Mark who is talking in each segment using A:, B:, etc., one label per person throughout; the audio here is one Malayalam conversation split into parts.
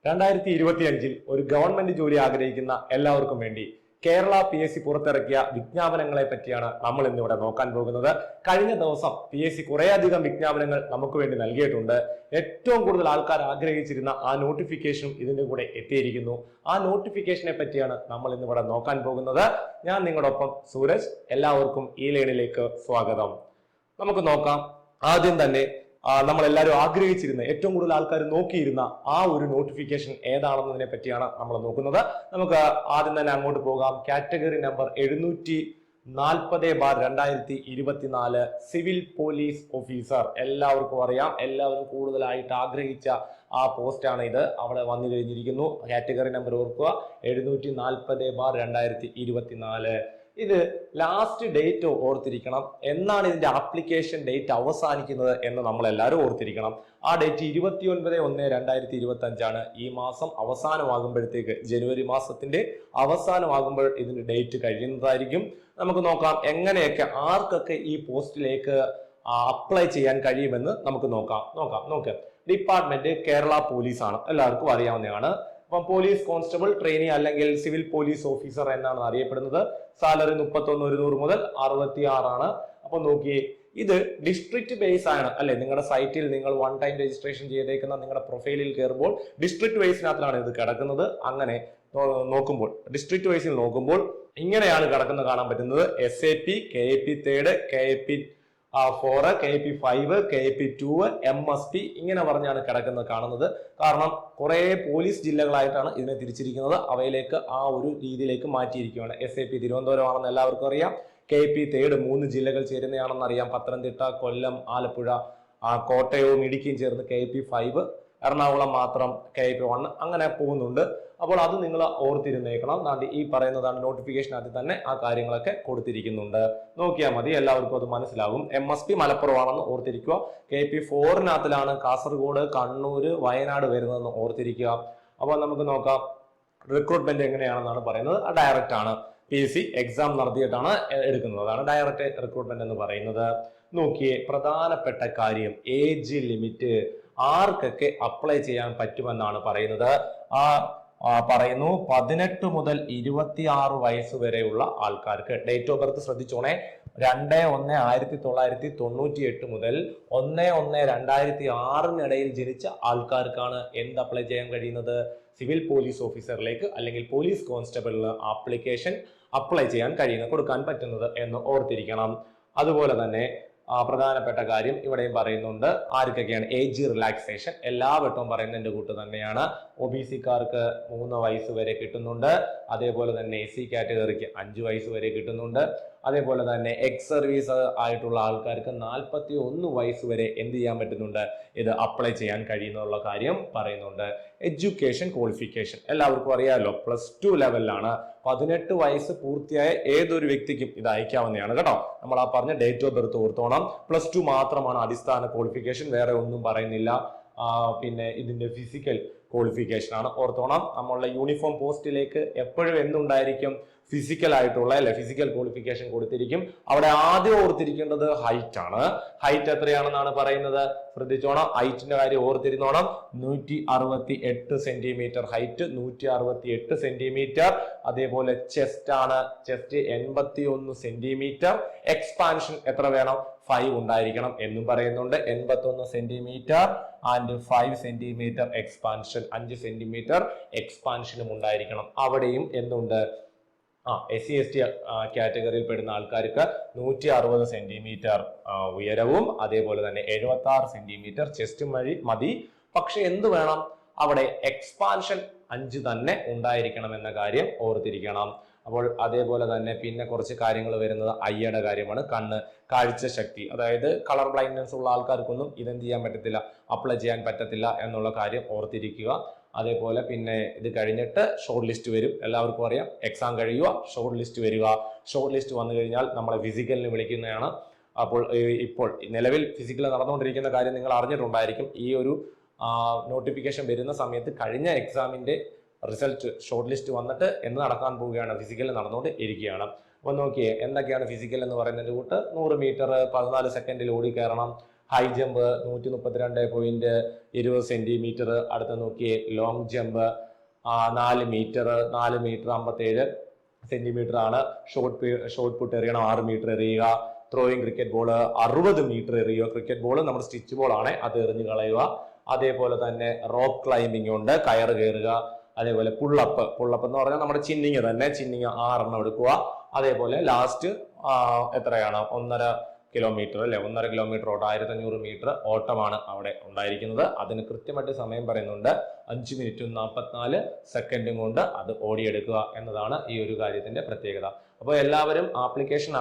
A: 2025 ഒരു ഗവൺമെന്റ് ജോലി ആഗ്രഹിക്കുന്ന എല്ലാവർക്കും വേണ്ടി കേരള PSC പുറത്തിറക്കിയ വിജ്ഞാപനങ്ങളെ പറ്റിയാണ് നമ്മൾ ഇന്നിവിടെ നോക്കാൻ പോകുന്നത്. കഴിഞ്ഞ ദിവസം PSC കുറേയധികം വിജ്ഞാപനങ്ങൾ നമുക്ക് വേണ്ടി നൽകിയിട്ടുണ്ട്. ഏറ്റവും കൂടുതൽ ആൾക്കാർ ആഗ്രഹിച്ചിരുന്ന ആ നോട്ടിഫിക്കേഷനും ഇതിന്റെ കൂടെ എത്തിയിരിക്കുന്നു. ആ നോട്ടിഫിക്കേഷനെ പറ്റിയാണ് നമ്മൾ ഇന്നിവിടെ നോക്കാൻ പോകുന്നത്. ഞാൻ നിങ്ങളോടൊപ്പം സൂരജ്. എല്ലാവർക്കും ഈ ലേണിലേക്ക് സ്വാഗതം. നമുക്ക് നോക്കാം. ആദ്യം തന്നെ നമ്മൾ എല്ലാവരും ആഗ്രഹിച്ചിരുന്ന, ഏറ്റവും കൂടുതൽ ആൾക്കാർ നോക്കിയിരുന്ന ആ ഒരു നോട്ടിഫിക്കേഷൻ ഏതാണെന്നതിനെ പറ്റിയാണ് നമ്മൾ നോക്കുന്നത്. നമുക്ക് ആദ്യം തന്നെ അങ്ങോട്ട് പോകാം. Category number 740/2024 civil police officer. എല്ലാവർക്കും അറിയാം, എല്ലാവരും കൂടുതലായിട്ട് ആഗ്രഹിച്ച ആ പോസ്റ്റാണ് ഇത്. അവിടെ വന്നു കഴിഞ്ഞിരിക്കുന്നു. കാറ്റഗറി നമ്പർ ഓർക്കുക, 740/2024. ഇത് ലാസ്റ്റ് ഡേറ്റ് ഓർത്തിരിക്കണം. എന്നാണ് ഇതിന്റെ ആപ്ലിക്കേഷൻ ഡേറ്റ് അവസാനിക്കുന്നത് എന്ന് നമ്മൾ എല്ലാവരും ഓർത്തിരിക്കണം. ആ ഡേറ്റ് 29/1/2025 ആണ്. ഈ മാസം അവസാനമാകുമ്പോഴത്തേക്ക്, ജനുവരി മാസത്തിന്റെ അവസാനമാകുമ്പോൾ ഇതിന്റെ ഡേറ്റ് കഴിയുന്നതായിരിക്കും. നമുക്ക് നോക്കാം എങ്ങനെയൊക്കെ ആർക്കൊക്കെ ഈ പോസ്റ്റിലേക്ക് അപ്ലൈ ചെയ്യാൻ കഴിയുമെന്ന് നമുക്ക് നോക്കാം. ഡിപ്പാർട്ട്മെന്റ് കേരള പോലീസ് ആണ്, എല്ലാവർക്കും അറിയാവുന്നതാണ്. അപ്പം പോലീസ് കോൺസ്റ്റബിൾ ട്രെയിനി അല്ലെങ്കിൽ സിവിൽ പോലീസ് ഓഫീസർ എന്നാണ് അറിയപ്പെടുന്നത്. സാലറി 31,100 മുതൽ 66 ആണ്. അപ്പൊ നോക്കിയേ, ഇത് ഡിസ്ട്രിക്ട് ബേസ് ആണ് അല്ലെ. നിങ്ങളുടെ സൈറ്റിൽ നിങ്ങൾ വൺ ടൈം രജിസ്ട്രേഷൻ ചെയ്തേക്കുന്ന നിങ്ങളുടെ പ്രൊഫൈലിൽ കയറുമ്പോൾ ഡിസ്ട്രിക്ട് വൈസിനകത്താണ് ഇത് കിടക്കുന്നത്. അങ്ങനെ നോക്കുമ്പോൾ ഡിസ്ട്രിക്ട് വൈസിൽ നോക്കുമ്പോൾ ഇങ്ങനെയാണ് കിടക്കുന്നത് കാണാൻ പറ്റുന്നത്. SAP, KAP 3, KAP 4, KAP 5, KAP 2, MSP ഇങ്ങനെ പറഞ്ഞാണ് കിടക്കുന്നത് കാണുന്നത്. കാരണം കുറെ പോലീസ് ജില്ലകളായിട്ടാണ് ഇതിനെ തിരിച്ചിരിക്കുന്നത്. അവയിലേക്ക് ആ ഒരു രീതിയിലേക്ക് മാറ്റിയിരിക്കുകയാണ്. SAP തിരുവനന്തപുരം ആണെന്ന് എല്ലാവർക്കും അറിയാം. KAP 3 3 ജില്ലകൾ ചേരുന്നതാണെന്ന് അറിയാം. പത്തനംതിട്ട, കൊല്ലം, ആലപ്പുഴ, കോട്ടയവും ഇടുക്കിയും ചേർന്ന് KAP 5, എറണാകുളം മാത്രം KAP 1, അങ്ങനെ പോകുന്നുണ്ട്. അപ്പോൾ അത് നിങ്ങൾ ഓർത്തിരുന്നേക്കണം. ഈ പറയുന്നതാണ് നോട്ടിഫിക്കേഷനകത്ത് തന്നെ ആ കാര്യങ്ങളൊക്കെ കൊടുത്തിരിക്കുന്നുണ്ട്. നോക്കിയാൽ മതി, എല്ലാവർക്കും അത് മനസ്സിലാകും. MSP മലപ്പുറമാണെന്ന് ഓർത്തിരിക്കുക. KAP 4 കാസർഗോഡ്, കണ്ണൂർ, വയനാട് വരുന്നതെന്ന് ഓർത്തിരിക്കുക. അപ്പോൾ നമുക്ക് നോക്കാം റിക്രൂട്ട്മെന്റ് എങ്ങനെയാണെന്നാണ് പറയുന്നത്. ഡയറക്റ്റ് ആണ്. PSC എക്സാം നടത്തിയിട്ടാണ് എടുക്കുന്നത്. അതാണ് ഡയറക്റ്റ് റിക്രൂട്ട്മെന്റ് എന്ന് പറയുന്നത്. നോക്കിയേ, പ്രധാനപ്പെട്ട കാര്യം ഏജ് ലിമിറ്റ്. ആർക്കൊക്കെ അപ്ലൈ ചെയ്യാൻ പറ്റുമെന്നാണ് പറയുന്നത്. പറയുന്നു 18 മുതൽ 26 വയസ്സ് വരെയുള്ള ആൾക്കാർക്ക്. Date of birth ശ്രദ്ധിച്ചോണേ. 2/1/1998 മുതൽ 1/1/2006 ജനിച്ച ആൾക്കാർക്കാണ് എന്ത് അപ്ലൈ ചെയ്യാൻ കഴിയുന്നത്? സിവിൽ പോലീസ് ഓഫീസറിലേക്ക് അല്ലെങ്കിൽ പോലീസ് കോൺസ്റ്റബിളിന് ആപ്ലിക്കേഷൻ അപ്ലൈ ചെയ്യാൻ കൊടുക്കാൻ പറ്റുന്നത് എന്ന് ഓർത്തിരിക്കണം. അതുപോലെ തന്നെ പ്രധാനപ്പെട്ട കാര്യം ഇവിടെയും പറയുന്നുണ്ട്. ആർക്കൊക്കെയാണ് ഏജ് റിലാക്സേഷൻ? എല്ലാ വട്ടവും പറയുന്നതിന്റെ കൂട്ട് തന്നെയാണ്. OBC-കാർക്ക് 3 വയസ്സ് വരെ കിട്ടുന്നുണ്ട്. അതേപോലെ തന്നെ SC കാറ്റഗറിക്ക് 5 വയസ്സ് വരെ കിട്ടുന്നുണ്ട്. അതേപോലെ തന്നെ എക്സ് സർവീസ് ആയിട്ടുള്ള ആൾക്കാർക്ക് 41 വയസ്സ് വരെ എന്ത് ചെയ്യാൻ പറ്റുന്നുണ്ട്? ഇത് അപ്ലൈ ചെയ്യാൻ കഴിയുന്നുള്ള കാര്യം പറയുന്നുണ്ട്. എഡ്യൂക്കേഷൻ ക്വാളിഫിക്കേഷൻ എല്ലാവർക്കും അറിയാമല്ലോ, +2 ലെവലിലാണ്. 18 വയസ്സ് പൂർത്തിയായ ഏതൊരു വ്യക്തിക്കും ഇത് അയക്കാവുന്നതാണ് കേട്ടോ. നമ്മൾ ആ പറഞ്ഞ ഡേറ്റ് ഓഫ് ബർത്ത് ഓർത്തോണം. +2 മാത്രമാണ് അടിസ്ഥാന ക്വാളിഫിക്കേഷൻ, വേറെ ഒന്നും പറയുന്നില്ല. പിന്നെ ഇതിന്റെ ഫിസിക്കൽ ക്വാളിഫിക്കേഷൻ ആണ്, ഓർത്തോണം. നമ്മളുടെ യൂണിഫോം പോസ്റ്റിലേക്ക് എപ്പോഴും എന്തുണ്ടായിരിക്കും? ഫിസിക്കൽ ആയിട്ടുള്ള ഫിസിക്കൽ ക്വാളിഫിക്കേഷൻ കൊടുത്തിരിക്കും. അവിടെ ആദ്യം ഓർത്തിരിക്കേണ്ടത് ഹൈറ്റ് ആണ്. ഹൈറ്റ് എത്രയാണെന്നാണ് പറയുന്നത്? ശ്രദ്ധിച്ചോണം, ഹൈറ്റിന്റെ കാര്യം ഓർത്തിരുന്നോണം. 168 സെന്റിമീറ്റർ ഹൈറ്റ്, 168 സെന്റിമീറ്റർ. അതേപോലെ ചെസ്റ്റ് ആണ്, ചെസ്റ്റ് 81 സെന്റിമീറ്റർ. എക്സ്പാൻഷൻ എത്ര വേണം? 5 ഉണ്ടായിരിക്കണം എന്നും പറയുന്നുണ്ട്. 81 centimetre and 5 centimetre expansion, 5 centimetre എക്സ്പാൻഷനും ഉണ്ടായിരിക്കണം. അവിടെയും എന്തുണ്ട്? SC/ST കാറ്റഗറിയിൽ പെടുന്ന ആൾക്കാർക്ക് 160 സെന്റിമീറ്റർ ഉയരവും അതേപോലെ തന്നെ 76 സെന്റിമീറ്റർ ചെസ്റ്റും മതി. പക്ഷെ എന്ത് വേണം? അവിടെ എക്സ്പാൻഷൻ 5 തന്നെ ഉണ്ടായിരിക്കണം എന്ന കാര്യം ഓർത്തിരിക്കണം. അപ്പോൾ അതേപോലെ തന്നെ പിന്നെ കുറച്ച് കാര്യങ്ങൾ വരുന്നത് ഐയുടെ കാര്യമാണ്. കാഴ്ച ശക്തി, അതായത് കളർ ബ്ലൈൻഡ്നെസ് ഉള്ള ആൾക്കാർക്കൊന്നും ഇതെന്ത് ചെയ്യാൻ പറ്റത്തില്ല, അപ്ലൈ ചെയ്യാൻ പറ്റത്തില്ല എന്നുള്ള കാര്യം ഓർത്തിരിക്കുക. അതേപോലെ പിന്നെ ഇത് കഴിഞ്ഞിട്ട് ഷോർട്ട് ലിസ്റ്റ് വരും. എല്ലാവർക്കും അറിയാം, എക്സാം കഴിയുക, ഷോർട്ട് ലിസ്റ്റ് വരിക. ഷോർട്ട് ലിസ്റ്റ് വന്നു കഴിഞ്ഞാൽ നമ്മളെ ഫിസിക്കലിന് വിളിക്കുന്നതാണ്. അപ്പോൾ ഇപ്പോൾ നിലവിൽ ഫിസിക്കൽ നടന്നുകൊണ്ടിരിക്കുന്ന കാര്യം നിങ്ങൾ അറിഞ്ഞിട്ടുണ്ടായിരിക്കും. ഈ ഒരു നോട്ടിഫിക്കേഷൻ വരുന്ന സമയത്ത് കഴിഞ്ഞ എക്സാമിന്റെ റിസൾട്ട് ഷോർട്ട് ലിസ്റ്റ് വന്നിട്ട് എന്ന് നടക്കാൻ പോവുകയാണ്. ഫിസിക്കൽ നടന്നുകൊണ്ട് ഇരിക്കുകയാണ്. അപ്പോൾ നോക്കിയേ, എന്തൊക്കെയാണ് ഫിസിക്കൽ എന്ന് പറയുന്നതിന്റെ കൂട്ട്? 100 മീറ്റർ 14 സെക്കൻഡിൽ ഓടി കയറണം. High jump 132.20 centimetre. അടുത്ത നോക്കിയേ ലോങ് ജമ്പ് 4 മീറ്റർ 57 സെന്റിമീറ്റർ ആണ്. ഷോർട്ട് പുട്ട് എറിയണം 6 മീറ്റർ എറിയുക. ത്രോയിങ് ക്രിക്കറ്റ് ബോൾ 60 മീറ്റർ എറിയുക. ക്രിക്കറ്റ് ബോൾ നമ്മുടെ സ്റ്റിച്ച് ബോൾ ആണ്, അത് എറിഞ്ഞു കളയുക. അതേപോലെ തന്നെ റോപ്പ് ക്ലൈംബിംഗ് ഉണ്ട്, കയറ് കയറുക. അതേപോലെ പുള്ളപ്പ് എന്ന് പറഞ്ഞാൽ നമ്മുടെ ചിന്നിങ് തന്നെ, ചിന്നിങ് 6 എണ്ണം എടുക്കുക. അതേപോലെ ലാസ്റ്റ് എത്രയാണ് 1.5 കിലോമീറ്റർ അല്ലെ, 1.5 കിലോമീറ്റർ ഓട്ടം 1500 മീറ്റർ ഓട്ടമാണ് അവിടെ ഉണ്ടായിരിക്കുന്നത്. അതിന് കൃത്യമായിട്ട് സമയം പറയുന്നുണ്ട്, 5 മിനിറ്റും 44 സെക്കൻഡും കൊണ്ട് അത് ഓടിയെടുക്കുക എന്നതാണ് ഈ ഒരു കാര്യത്തിന്റെ പ്രത്യേകത. അപ്പോൾ എല്ലാവരും ആപ്ലിക്കേഷൻ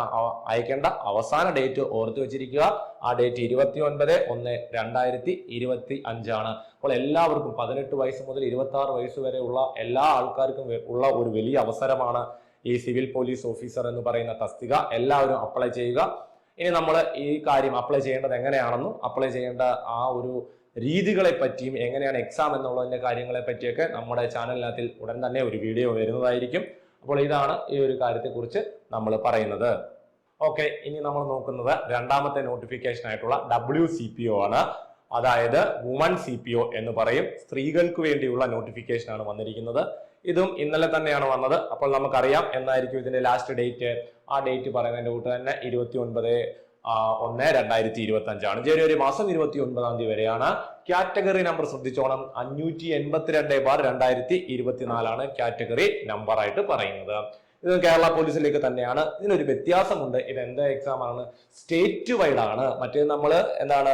A: അയക്കേണ്ട അവസാന ഡേറ്റ് ഓർത്തു വെച്ചിരിക്കുക. ആ ഡേറ്റ് 29/1/2025 ആണ്. അപ്പോൾ എല്ലാവർക്കും 18 വയസ്സ് മുതൽ 26 വയസ്സ് വരെ ഉള്ള എല്ലാ ആൾക്കാർക്കും ഉള്ള ഒരു വലിയ അവസരമാണ് ഈ സിവിൽ പോലീസ് ഓഫീസർ എന്ന് പറയുന്ന തസ്തിക. എല്ലാവരും അപ്ലൈ ചെയ്യുക. ഇനി നമ്മൾ ഈ കാര്യം അപ്ലൈ ചെയ്യേണ്ടത് എങ്ങനെയാണെന്നും അപ്ലൈ ചെയ്യേണ്ട ആ ഒരു രീതികളെ പറ്റിയും എങ്ങനെയാണ് എക്സാം എന്നുള്ളതിന്റെ കാര്യങ്ങളെ പറ്റിയൊക്കെ നമ്മുടെ ചാനലിനകത്തിൽ ഉടൻ തന്നെ ഒരു വീഡിയോ വരുന്നതായിരിക്കും. അപ്പോൾ ഇതാണ് ഈ ഒരു കാര്യത്തെക്കുറിച്ച് നമ്മൾ പറയുന്നത്. ഓക്കെ, ഇനി നമ്മൾ നോക്കുന്നത് രണ്ടാമത്തെ നോട്ടിഫിക്കേഷൻ ആയിട്ടുള്ള WCPO ആണ്. അതായത് വുമൺ CPO എന്ന് പറയും. സ്ത്രീകൾക്ക് വേണ്ടിയുള്ള നോട്ടിഫിക്കേഷൻ ആണ് വന്നിരിക്കുന്നത്. ഇതും ഇന്നലെ തന്നെയാണ് വന്നത്. അപ്പോൾ നമുക്കറിയാം എന്നായിരിക്കും ഇതിന്റെ ലാസ്റ്റ് ഡേറ്റ്. ആ ഡേറ്റ് പറയുന്നതിന്റെ കൂട്ട് തന്നെ 29/1/2025 ആണ്. ജനുവരി മാസം 29-ാം തീയതി വരെയാണ്. കാറ്റഗറി നമ്പർ ശ്രദ്ധിച്ചോണം, 582/2024 ആണ് കാറ്റഗറി നമ്പർ ആയിട്ട് പറയുന്നത്. ഇത് കേരള പോലീസിലേക്ക് തന്നെയാണ്. ഇതിനൊരു വ്യത്യാസമുണ്ട്. ഇത് എന്താ എക്സാം ആണ്? സ്റ്റേറ്റ് വൈഡ് ആണ്. മറ്റേ നമ്മൾ എന്താണ്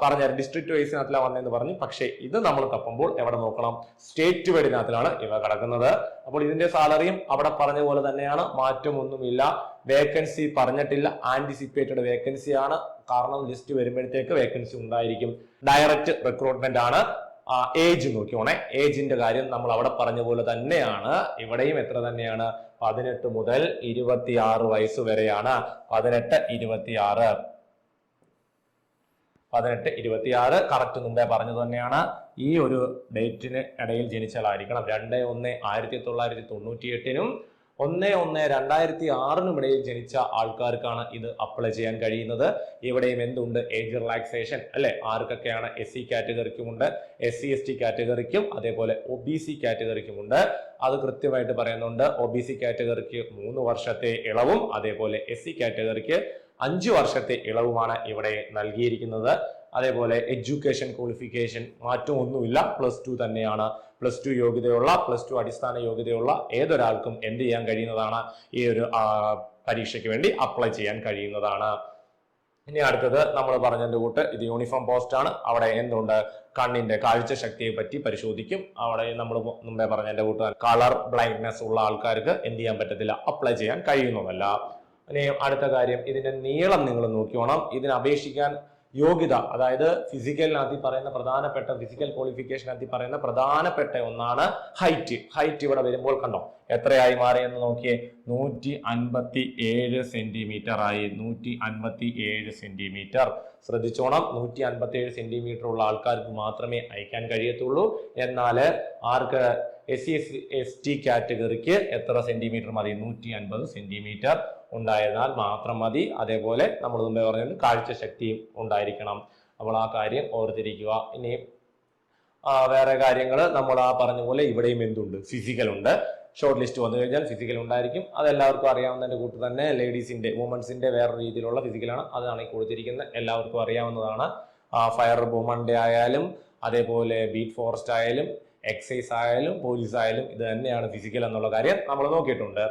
A: പറഞ്ഞ ഡിസ്ട്രിക്ട് വൈസിനകത്തിലാണ് വന്നതെന്ന് പറഞ്ഞു. പക്ഷേ ഇത് നമ്മൾ തപ്പുമ്പോൾ എവിടെ നോക്കണം? സ്റ്റേറ്റ് വൈഡിനകത്തിലാണ് ഇവ കിടക്കുന്നത്. അപ്പോൾ ഇതിന്റെ സാലറിയും അവിടെ പറഞ്ഞ പോലെ തന്നെയാണ്, മാറ്റമൊന്നുമില്ല. വേക്കൻസി പറഞ്ഞിട്ടില്ല, ആന്റിസിപ്പേറ്റഡ് വേക്കൻസി ആണ്. കാരണം ലിസ്റ്റ് വരുമ്പോഴത്തേക്ക് വേക്കൻസി ഉണ്ടായിരിക്കും. ഡയറക്റ്റ് റിക്രൂട്ട്മെന്റ് ആണ്. ഏജ് നോക്കിയോണേ, ഏജിന്റെ കാര്യം നമ്മൾ അവിടെ പറഞ്ഞ പോലെ തന്നെയാണ്. ഇവിടെയും എത്ര തന്നെയാണ്? 18 മുതൽ 26 വയസ്സ് വരെയാണ്. 18-26 കറക്റ്റ് മുമ്പേ പറഞ്ഞത് തന്നെയാണ്. ഈ ഒരു ഡേറ്റിന് ഇടയിൽ ജനിച്ചാലായിരിക്കണം. 2-1-1998-നും 1-1-2006 ഇടയിൽ ജനിച്ച ആൾക്കാർക്കാണ് ഇത് അപ്ലൈ ചെയ്യാൻ കഴിയുന്നത്. ഇവിടെയും എന്തുണ്ട്? ഏജ് റിലാക്സേഷൻ അല്ലെ. ആർക്കൊക്കെയാണ്? SC കാറ്റഗറിക്കുമുണ്ട്, SC ST കാറ്റഗറിക്കും, അതേപോലെ OBC കാറ്റഗറിക്കുമുണ്ട്. അത് കൃത്യമായിട്ട് പറയുന്നുണ്ട്. OBC കാറ്റഗറിക്ക് 3 വർഷത്തെ ഇളവും, അതേപോലെ SC കാറ്റഗറിക്ക് 5 വർഷത്തെ ഇളവുമാണ് ഇവിടെ നൽകിയിരിക്കുന്നത്. അതേപോലെ എഡ്യൂക്കേഷൻ ക്വാളിഫിക്കേഷൻ മാറ്റമൊന്നുമില്ല, +2 തന്നെയാണ്. +2 യോഗ്യതയുള്ള, +2 അടിസ്ഥാന യോഗ്യതയുള്ള ഏതൊരാൾക്കും എന്ത് ചെയ്യാൻ കഴിയുന്നതാണ്? ഈ ഒരു പരീക്ഷയ്ക്ക് വേണ്ടി അപ്ലൈ ചെയ്യാൻ കഴിയുന്നതാണ്. ഇനി അടുത്തത് നമ്മൾ പറഞ്ഞതിന്റെ കൂട്ട് ഇത് യൂണിഫോം പോസ്റ്റ് ആണ്. അവിടെ എന്തുണ്ട്? കണ്ണിന്റെ കാഴ്ച ശക്തിയെ പറ്റി പരിശോധിക്കും. അവിടെ നമ്മൾ മുമ്പേ പറഞ്ഞതിന്റെ കൂട്ട് കളർ ബ്ലൈൻഡ്നെസ് ഉള്ള ആൾക്കാർക്ക് എന്ത് ചെയ്യാൻ പറ്റത്തില്ല, അപ്ലൈ ചെയ്യാൻ കഴിയുന്നതല്ല. ഇനി അടുത്ത കാര്യം, ഇതിന്റെ നീളം നിങ്ങൾ നോക്കിയോണം. ഇതിന് അപേക്ഷിക്കാൻ യോഗ്യത, അതായത് ഫിസിക്കലിനകത്ത് പറയുന്ന പ്രധാനപ്പെട്ട ഫിസിക്കൽ ക്വാളിഫിക്കേഷനകത്ത് പറയുന്ന പ്രധാനപ്പെട്ട ഒന്നാണ് ഹൈറ്റ്. ഹൈറ്റ് ഇവിടെ വരുമ്പോൾ കണ്ടോ എത്രയായി മാറിയെന്ന് നോക്കിയേ, 157 സെന്റിമീറ്റർ ആയി. 157 സെന്റിമീറ്റർ ശ്രദ്ധിച്ചോണം. 157 സെന്റിമീറ്റർ ഉള്ള ആൾക്കാർക്ക് മാത്രമേ അയക്കാൻ കഴിയത്തുള്ളൂ. എന്നാൽ ആർക്ക്? SC ST കാറ്റഗറിക്ക് എത്ര സെന്റിമീറ്റർ മതി? 150 സെന്റിമീറ്റർ ഉണ്ടായിരുന്നാൽ മാത്രം മതി. അതേപോലെ നമ്മൾ മുമ്പേ പറഞ്ഞത് കാഴ്ച ശക്തിയും ഉണ്ടായിരിക്കണം. അപ്പോൾ ആ കാര്യം ഓർത്തിരിക്കുക. ഇനി വേറെ കാര്യങ്ങൾ നമ്മൾ പറഞ്ഞ പോലെ ഇവിടെയും എന്തുണ്ട്? ഫിസിക്കൽ ഉണ്ട്. ഷോർട്ട് ലിസ്റ്റ് വന്നു കഴിഞ്ഞാൽ ഫിസിക്കൽ ഉണ്ടായിരിക്കും. അതെല്ലാവർക്കും അറിയാവുന്നതിന്റെ കൂട്ട് തന്നെ ലേഡീസിന്റെ വുമൻസിന്റെ വേറെ രീതിയിലുള്ള ഫിസിക്കലാണ്. അതാണ് ഈ കൊടുത്തിരിക്കുന്നത്. എല്ലാവർക്കും അറിയാവുന്നതാണ്. ഫയർ വുമന്റെ ആയാലും, അതേപോലെ ബീറ്റ് ഫോറസ്റ്റ് ആയാലും, എക്സൈസ് ആയാലും, പോലീസ് ആയാലും ഇത് തന്നെയാണ് ഫിസിക്കൽ എന്നുള്ള കാര്യം നമ്മൾ നോക്കിയിട്ടുണ്ട്.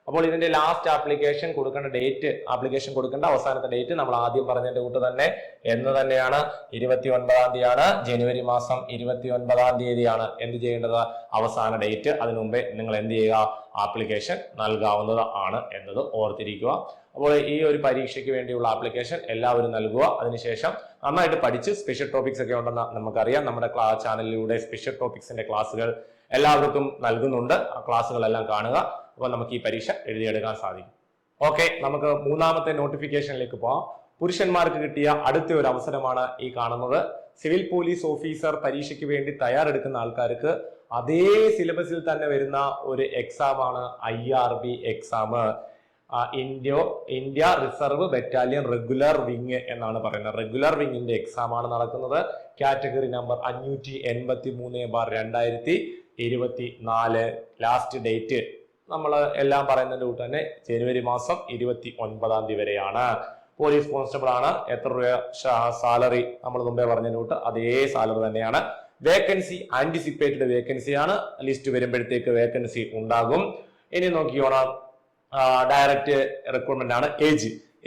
A: അപ്പോൾ ഇതിന്റെ ലാസ്റ്റ് ആപ്ലിക്കേഷൻ കൊടുക്കേണ്ട ഡേറ്റ്, ആപ്ലിക്കേഷൻ കൊടുക്കേണ്ട അവസാനത്തെ ഡേറ്റ് നമ്മൾ ആദ്യം പറഞ്ഞതിന്റെ കൂട്ട് തന്നെ എന്ന് തന്നെയാണ്, 29-ാം തീയതിയാണ്. ജനുവരി മാസം 29-ാം തീയതിയാണ് എന്ത് ചെയ്യേണ്ടത്? അവസാന ഡേറ്റ്. അതിനു മുമ്പേ നിങ്ങൾ എന്ത് ചെയ്യുക? ആപ്ലിക്കേഷൻ നൽകാവുന്നതാണ് എന്നത് ഓർത്തിരിക്കുക. അപ്പോൾ ഈ ഒരു പരീക്ഷയ്ക്ക് വേണ്ടിയുള്ള ആപ്ലിക്കേഷൻ എല്ലാവരും നൽകുക. അതിനുശേഷം നന്നായിട്ട് പഠിച്ച് സ്പെഷ്യൽ ടോപ്പിക്സ് ഒക്കെ ഉണ്ടെന്ന് നമുക്കറിയാം. നമ്മുടെ ചാനലിലൂടെ സ്പെഷ്യൽ ടോപ്പിക്സിന്റെ ക്ലാസ്സുകൾ എല്ലാവർക്കും നൽകുന്നുണ്ട്. ആ ക്ലാസ്സുകളെല്ലാം കാണുക. അപ്പോൾ നമുക്ക് ഈ പരീക്ഷ എഴുതിയെടുക്കാൻ സാധിക്കും. ഓക്കെ, നമുക്ക് മൂന്നാമത്തെ നോട്ടിഫിക്കേഷനിലേക്ക് പോകാം. പുരുഷന്മാർക്ക് കിട്ടിയ അടുത്ത ഒരു അവസരമാണ് ഈ കാണുന്നത്. സിവിൽ പോലീസ് ഓഫീസർ പരീക്ഷയ്ക്ക് വേണ്ടി തയ്യാറെടുക്കുന്ന ആൾക്കാർക്ക് അതേ സിലബസിൽ തന്നെ വരുന്ന ഒരു എക്സാം ആണ് IRB exam. India reserve battalion regular wing എന്നാണ് പറയുന്നത്. റെഗുലർ വിങ്ങിന്റെ എക്സാം ആണ് നടക്കുന്നത്. Category number 583/2024. ലാസ്റ്റ് ഡേറ്റ് നമ്മൾ എല്ലാം പറയുന്നതിന്റെ കൂട്ട് തന്നെ ജനുവരി മാസം 29 വരെയാണ്. പോലീസ് കോൺസ്റ്റബിൾ ആണ്. എത്ര രൂപ സാലറി നമ്മൾ മുമ്പേ പറഞ്ഞതിന്റെ കൂട്ട് അതേ സാലറി തന്നെയാണ്. വേക്കൻസി ആന്റിസിപ്പേറ്റഡ് വേക്കൻസി ആണ്. ലിസ്റ്റ് വരുമ്പോഴത്തേക്ക് വേക്കൻസി ഉണ്ടാകും. ഇനി നോക്കിയോണം, ഡയറക്റ്റ് റിക്രൂട്ട്മെന്റ് ആണ്.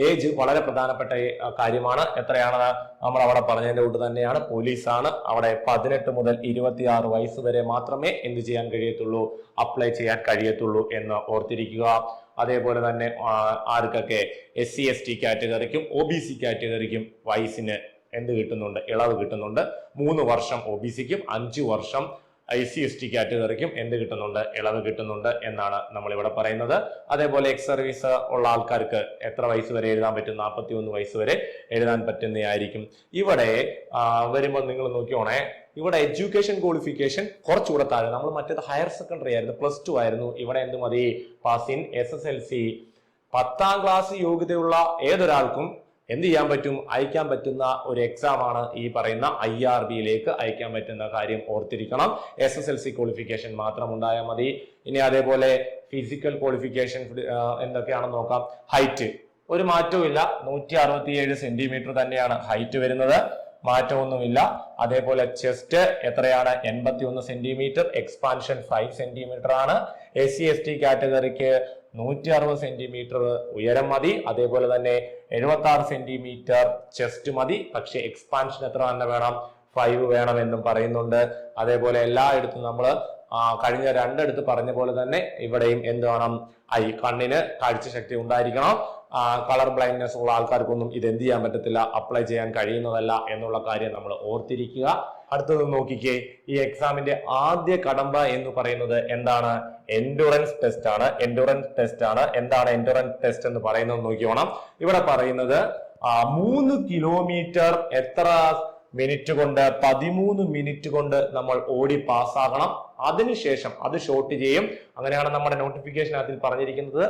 A: ഏജ് വളരെ പ്രധാനപ്പെട്ട കാര്യമാണ്. എത്രയാണ് നമ്മൾ അവിടെ പറഞ്ഞതിന്റെ കൂട്ട് തന്നെയാണ്. പോലീസാണ്. അവിടെ 18 മുതൽ 26 വയസ്സ് വരെ മാത്രമേ എന്ത് ചെയ്യാൻ കഴിയത്തുള്ളൂ, അപ്ലൈ ചെയ്യാൻ കഴിയത്തുള്ളൂ എന്ന് ഓർത്തിരിക്കുക. അതേപോലെ തന്നെ ആർക്കൊക്കെ SC ST കാറ്റഗറിക്കും OBC കാറ്റഗറിക്കും വയസ്സിന് എന്ത് കിട്ടുന്നുണ്ട്, ഇളവ് കിട്ടുന്നുണ്ട്. 3 വർഷം OBCക്കും 5 വർഷം SC ST കാറ്റഗറിക്കും എന്ത് കിട്ടുന്നുണ്ട്, ഇളവ് കിട്ടുന്നുണ്ട് എന്നാണ് നമ്മൾ ഇവിടെ പറയുന്നത്. അതേപോലെ എക്സ് സർവീസ് ഉള്ള ആൾക്കാർക്ക് എത്ര വയസ്സ് വരെ എഴുതാൻ പറ്റും, 41 വയസ്സ് വരെ എഴുതാൻ പറ്റുന്നതായിരിക്കും. ഇവിടെ വരുമ്പോൾ നിങ്ങൾ നോക്കിയോണേ, ഇവിടെ എഡ്യൂക്കേഷൻ ക്വാളിഫിക്കേഷൻ കുറച്ചുകൂടെ താഴെ. നമ്മൾ മറ്റേത് ഹയർ സെക്കൻഡറി ആയിരുന്നു, +2 ആയിരുന്നു. ഇവിടെ എന്ത് മതി, പാസ് ഇൻ SSLC. 10ാം ക്ലാസ് യോഗ്യതയുള്ള ഏതൊരാൾക്കും എന്ത് ചെയ്യാൻ പറ്റും, അയക്കാൻ പറ്റുന്ന ഒരു എക്സാം ആണ് ഈ പറയുന്ന IRB-യിലേക്ക് അയക്കാൻ പറ്റുന്ന കാര്യം ഓർത്തിരിക്കണം. SSLC ക്വാളിഫിക്കേഷൻ മാത്രം ഉണ്ടായാൽ മതി. ഇനി അതേപോലെ ഫിസിക്കൽ ക്വാളിഫിക്കേഷൻ എന്തൊക്കെയാണെന്ന് നോക്കാം. ഹൈറ്റ് ഒരു മാറ്റവും ഇല്ല, 167 സെന്റിമീറ്റർ തന്നെയാണ് ഹൈറ്റ് വരുന്നത്, മാറ്റമൊന്നുമില്ല. അതേപോലെ ചെസ്റ്റ് എത്രയാണ്, 81 സെന്റിമീറ്റർ, എക്സ്പാൻഷൻ 5 സെന്റിമീറ്റർ ആണ്. SC ST കാറ്റഗറിക്ക് 160 സെന്റിമീറ്റർ ഉയരം മതി. അതേപോലെ തന്നെ 76 സെന്റിമീറ്റർ ചെസ്റ്റ് മതി. പക്ഷെ എക്സ്പാൻഷൻ എത്ര തന്നെ വേണം, 5 വേണം എന്നും പറയുന്നുണ്ട്. അതേപോലെ എല്ലായിടത്തും നമ്മൾ കഴിഞ്ഞ രണ്ടിടത്ത് പറഞ്ഞ പോലെ തന്നെ ഇവിടെയും എന്ത് വേണം, കണ്ണിന് കാഴ്ചശക്തി ഉണ്ടായിരിക്കണം. കളർ ബ്ലൈൻഡ്നെസ് ഉള്ള ആൾക്കാർക്കൊന്നും ഇത് എന്ത് ചെയ്യാൻ പറ്റത്തില്ല, അപ്ലൈ ചെയ്യാൻ കഴിയുന്നതല്ല എന്നുള്ള കാര്യം നമ്മൾ ഓർത്തിരിക്കുക. അടുത്തത് നോക്കിക്കേ, ഈ എക്സാമിന്റെ ആദ്യ കടമ്പ എന്ന് പറയുന്നത് എന്താണ്, എൻഡുറൻസ് ടെസ്റ്റ് ആണ്. എന്താണ് എൻഡുറൻസ് ടെസ്റ്റ് എന്ന് പറയുന്നത് നോക്കിയോണം. ഇവിടെ പറയുന്നത് 3 കിലോമീറ്റർ എത്ര മിനിറ്റ് കൊണ്ട്, 13 മിനിറ്റ് കൊണ്ട് നമ്മൾ ഓടി പാസ്സാകണം. അതിനുശേഷം അത് ഷോർട്ട് ചെയ്യും. അങ്ങനെയാണ് നമ്മുടെ നോട്ടിഫിക്കേഷൻ അതിൽ പറഞ്ഞിരിക്കുന്നത്.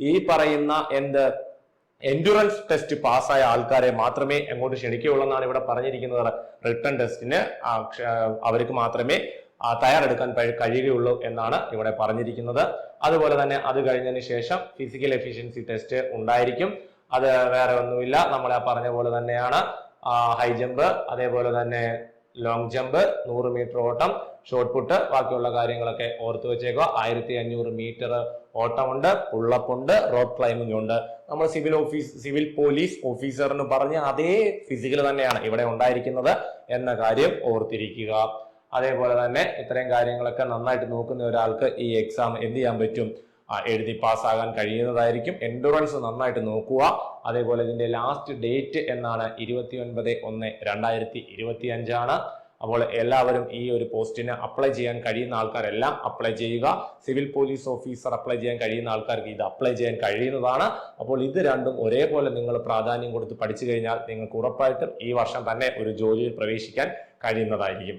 A: ഈ പറയുന്ന എൻഡുറൻസ് ടെസ്റ്റ് പാസ്സായ ആൾക്കാരെ മാത്രമേ എങ്ങോട്ട് ക്ഷണിക്കുകയുള്ളൂ എന്നാണ് ഇവിടെ പറഞ്ഞിരിക്കുന്നത്. റിട്ടൺ ടെസ്റ്റിന് അവർക്ക് മാത്രമേ തയ്യാറെടുക്കാൻ കഴിയുകയുള്ളൂ എന്നാണ് ഇവിടെ പറഞ്ഞിരിക്കുന്നത്. അതുപോലെ തന്നെ അത് കഴിഞ്ഞതിന് ശേഷം ഫിസിക്കൽ എഫിഷ്യൻസി ടെസ്റ്റ് ഉണ്ടായിരിക്കും. അത് വേറെ ഒന്നുമില്ല, നമ്മളെ പറഞ്ഞ പോലെ തന്നെയാണ്. ഹൈ ജമ്പ്, അതേപോലെ തന്നെ ലോങ് ജമ്പ്, 100 മീറ്റർ ഓട്ടം, ഷോർട്ട് പുട്ട്, ബാക്കിയുള്ള കാര്യങ്ങളൊക്കെ ഓർത്ത് വെച്ചേക്കുക. 1500 മീറ്റർ ഓട്ടമുണ്ട്, പുള്ളപ്പ് ഉണ്ട്, റോപ്പ് ക്ലൈംബിംഗ് ഉണ്ട്. നമ്മൾ സിവിൽ പോലീസ് ഓഫീസറിന് പറഞ്ഞ അതേ ഫിസിക്കൽ തന്നെയാണ് ഇവിടെ ഉണ്ടായിരിക്കുന്നത് എന്ന കാര്യം ഓർത്തിരിക്കുക. അതേപോലെ തന്നെ ഇത്രയും കാര്യങ്ങളൊക്കെ നന്നായിട്ട് നോക്കുന്ന ഒരാൾക്ക് ഈ എക്സാം എന്ത് ചെയ്യാൻ പറ്റും, എഴുതി പാസ്സാകാൻ കഴിയുന്നതായിരിക്കും. എൻഡുറൻസ് നന്നായിട്ട് നോക്കുക. അതേപോലെ ഇതിന്റെ ലാസ്റ്റ് ഡേറ്റ് എന്നാണ് 29/1/2025 ആണ്. അപ്പോൾ എല്ലാവരും ഈ ഒരു പോസ്റ്റിന് അപ്ലൈ ചെയ്യാൻ കഴിയുന്ന ആൾക്കാരെല്ലാം അപ്ലൈ ചെയ്യുക. സിവിൽ പോലീസ് ഓഫീസർ അപ്ലൈ ചെയ്യാൻ കഴിയുന്ന ആൾക്കാർക്ക് ഇത് അപ്ലൈ ചെയ്യാൻ കഴിയുന്നതാണ്. അപ്പോൾ ഇത് രണ്ടും ഒരേപോലെ നിങ്ങൾ പ്രാധാന്യം കൊടുത്ത് പഠിച്ചു കഴിഞ്ഞാൽ നിങ്ങൾക്ക് ഉറപ്പായിട്ടും ഈ വർഷം തന്നെ ഒരു ജോലിയിൽ പ്രവേശിക്കാൻ കഴിയുന്നതായിരിക്കും.